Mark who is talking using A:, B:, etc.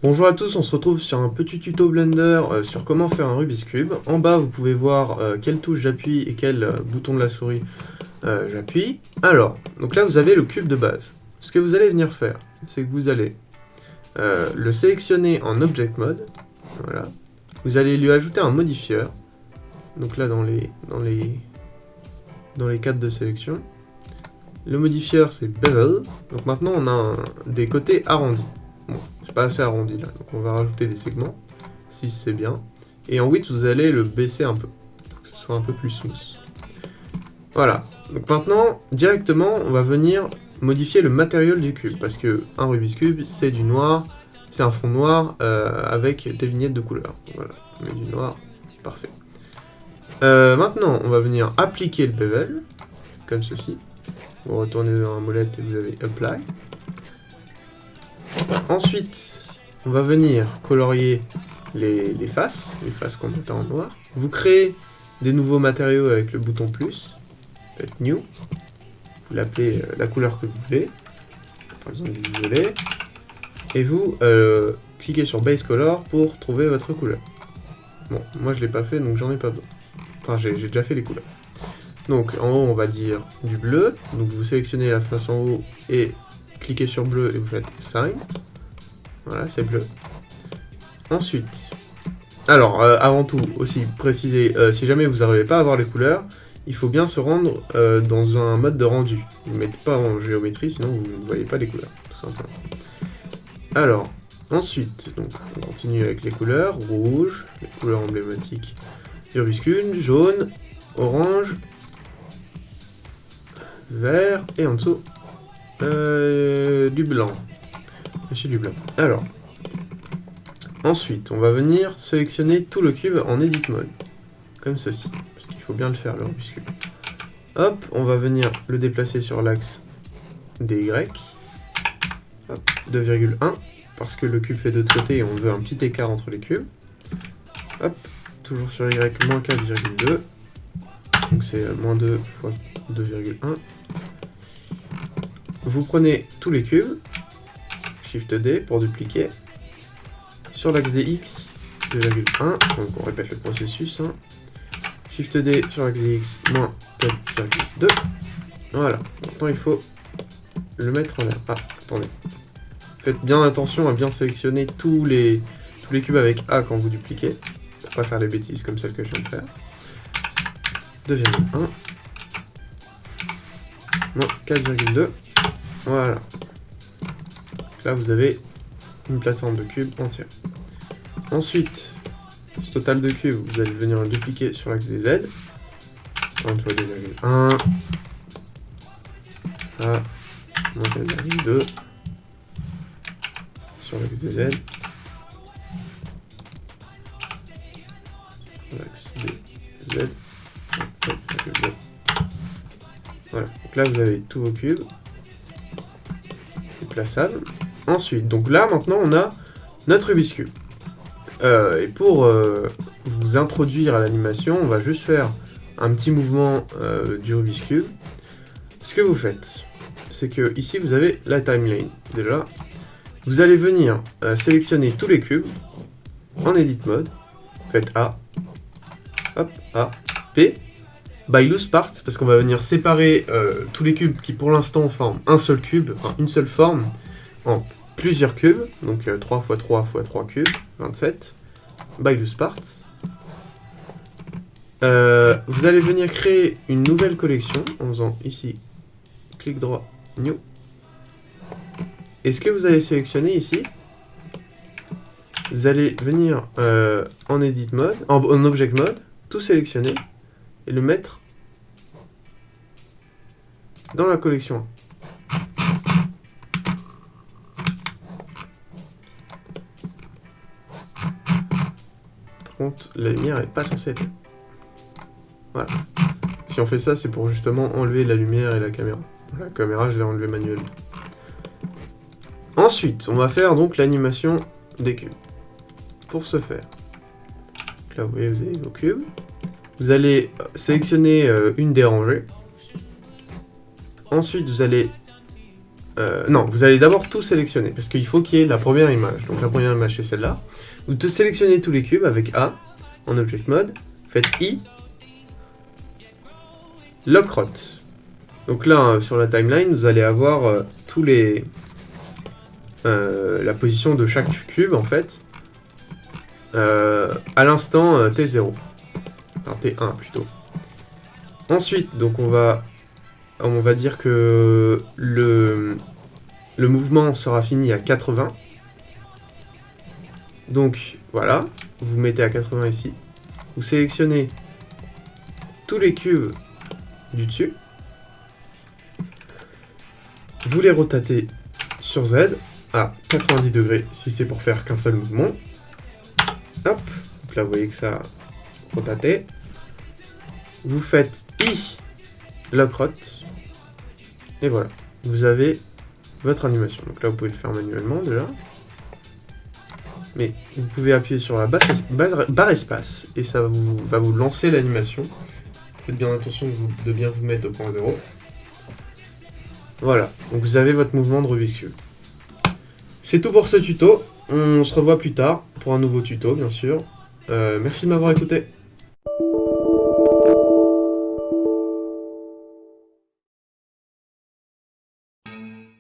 A: Bonjour à tous, on se retrouve sur un petit tuto Blender sur comment faire un Rubik's Cube. En bas, vous pouvez voir quelle touche j'appuie et quel bouton de la souris j'appuie. Alors, donc là, vous avez le cube de base. Ce que vous allez venir faire, c'est que vous allez le sélectionner en Object Mode. Voilà. Vous allez lui ajouter un modifieur. Donc là, dans les cadres de sélection. Le modifieur, c'est Bevel. Donc maintenant, on a des côtés arrondis. Bon, c'est pas assez arrondi là, donc on va rajouter des segments, 6 c'est bien. Et en width, vous allez le baisser un peu, pour que ce soit un peu plus smooth. Voilà, donc maintenant, directement, on va venir modifier le matériel du cube, parce que un Rubik's Cube, c'est du noir, c'est un fond noir avec des vignettes de couleurs. Voilà, on met du noir, parfait. Maintenant, on va venir appliquer le bevel, comme ceci. Vous retournez dans la molette et vous avez Apply. Ensuite, on va venir colorier les faces qu'on mettait en noir. Vous créez des nouveaux matériaux avec le bouton plus, faites New, vous l'appelez la couleur que vous voulez, par exemple du violet, et vous cliquez sur Base Color pour trouver votre couleur. Bon, moi je l'ai pas fait donc j'en ai pas besoin. Enfin, j'ai déjà fait les couleurs. Donc en haut on va dire du bleu, donc vous sélectionnez la face en haut et cliquez sur bleu et vous faites Sign. Voilà, c'est bleu. Ensuite, alors avant tout, aussi préciser, si jamais vous n'arrivez pas à voir les couleurs, il faut bien se rendre dans un mode de rendu. Vous ne mettez pas en géométrie, sinon vous ne voyez pas les couleurs, tout simplement. Alors, ensuite, donc, on continue avec les couleurs. Rouge, les couleurs emblématiques du Rubik's Cube, jaune, orange, vert, et en dessous, du blanc. Monsieur du blanc. Alors, ensuite, on va venir sélectionner tout le cube en Edit Mode, comme ceci, parce qu'il faut bien le faire, le Rubik's Cube. Hop, on va venir le déplacer sur l'axe des Y. Hop, 2,1, parce que le cube fait de deux côtés et on veut un petit écart entre les cubes. Hop, toujours sur Y, moins 4,2. Donc c'est moins 2 fois 2,1. Vous prenez tous les cubes, Shift D pour dupliquer. Sur l'axe des X, 2,1, donc on répète le processus. Hein. Shift D sur l'axe des X, moins 4,2. Voilà, maintenant il faut le mettre en l'air. Ah, attendez. Faites bien attention à bien sélectionner tous les cubes avec A quand vous dupliquez, pour pas faire les bêtises comme celle que je viens de faire. 2,1. Moins 4,2. Voilà. Là, vous avez une plateforme de cubes entière. Ensuite, ce total de cubes, vous allez venir le dupliquer sur l'axe des Z. Encore une fois, 2,1. Là, moins 4,2. Sur l'axe des Z. L'axe des Z. 4,2. Voilà. Donc là, vous avez tous vos cubes. Plaçable. Ensuite, donc là maintenant on a notre Rubik's Cube. Et pour vous introduire à l'animation, on va juste faire un petit mouvement du Rubik's Cube. Ce que vous faites, c'est que ici vous avez la timeline. Déjà, vous allez venir sélectionner tous les cubes en Edit Mode. Faites A, hop, A, P. By loose parts, parce qu'on va venir séparer tous les cubes qui pour l'instant forment un seul cube, enfin une seule forme, en plusieurs cubes, donc 3 x 3 x 3 cubes, 27, by loose parts. Vous allez venir créer une nouvelle collection en faisant ici, clic droit, New. Et ce que vous allez sélectionner ici, vous allez venir en Edit Mode, en Object Mode, tout sélectionner, et le mettre dans la collection. Par contre, la lumière n'est pas censée être là. Voilà. Si on fait ça, c'est pour justement enlever la lumière et la caméra. La caméra, je l'ai enlevée manuellement. Ensuite, on va faire donc l'animation des cubes. Pour ce faire, là vous voyez, vous avez vos cubes. Vous allez sélectionner une des rangées. Ensuite, vous allez Non, vous allez d'abord tout sélectionner, parce qu'il faut qu'il y ait la première image. Donc la première image, c'est celle-là. Vous te sélectionnez tous les cubes avec A, en Object Mode. Faites I, Lock Rot. Donc là, sur la timeline, vous allez avoir tous les... la position de chaque cube, en fait, à l'instant T0. Enfin, T1, plutôt. Ensuite, donc on va dire que le mouvement sera fini à 80. Donc voilà, vous mettez à 80 ici. Vous sélectionnez tous les cubes du dessus. Vous les rotatez sur Z à 90 degrés si c'est pour faire qu'un seul mouvement. Hop, donc là vous voyez que ça a rotaté. Vous faites I, Lock Rot. Et voilà, vous avez votre animation. Donc là, vous pouvez le faire manuellement déjà. Mais vous pouvez appuyer sur la barre espace et ça va vous lancer l'animation. Faites bien attention de bien vous mettre au point 0. Voilà, donc vous avez votre mouvement de Rubik's Cube. C'est tout pour ce tuto. On se revoit plus tard pour un nouveau tuto, bien sûr. Merci de m'avoir écouté.